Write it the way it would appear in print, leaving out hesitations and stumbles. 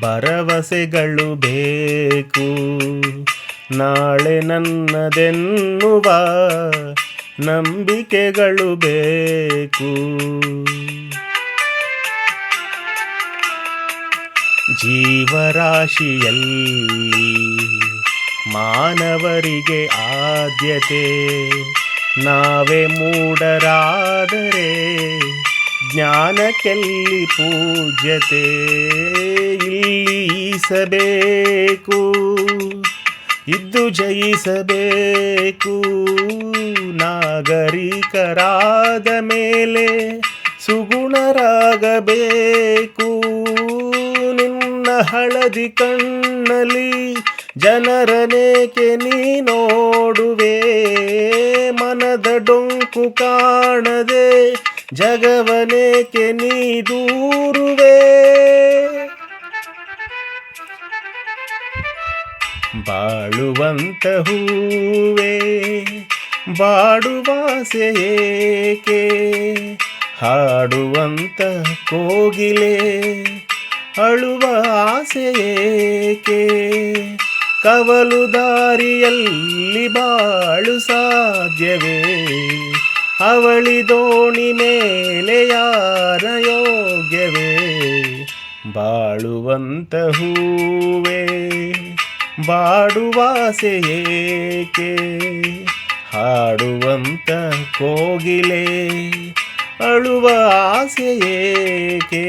ಭರವಸೆಗಳು ಬೇಕು, ನಾಳೆ ನನ್ನದೆನ್ನುವ ನಂಬಿಕೆಗಳು ಬೇಕು. ಜೀವರಾಶಿಯಲ್ಲಿ ಮಾನವರಿಗೆ ಆದ್ಯತೆ, ನಾವೇ ಮೂಢರಾದರೆ ಜ್ಞಾನಕ್ಕೆಲ್ಲಿ ಪೂಜ್ಯತೆ. ಇಲ್ಲಿ ಈಸಬೇಕು, ಇದ್ದು ಜಯಿಸಬೇಕು, ನಾಗರಿಕರಾದ ಮೇಲೆ ಸುಗುಣರಾಗಬೇಕು. ನಿನ್ನ ಹಳದಿ ಕಣ್ಣಲ್ಲಿ ಜನರನೇಕೆ ನೀ ನೋಡುವೆ, ಮನದ ಡೊಂಕು ಕಾಣದೆ ಜಗವನೇಕೆ ನೀ ದೂರುವೆ. ಬಾಳುವಂತ ಹೂವೇ ಬಾಡುವಾಸೆ ಏಕೆ, ಹಾಡುವಂತ ಕೋಗಿಲೆ ಅಳುವ ಆಸೆ ಏಕೆ. ಕವಲು ದಾರಿಯಲ್ಲಿ ಬಾಳು ಸಾಧ್ಯವೇ, ಅವಳಿ ದೋಣಿ ಮೇಲೆ ಯಾರ ಯೋಗ್ಯವೇ. ಬಾಳುವಂತ ಹೂವೇ ಬಾಡುವಾಸೆ ಏಕೆ, ಹಾಡುವಂತ ಕೋಗಿಲೆ ಅಳುವ ಆಸೆ ಏಕೆ.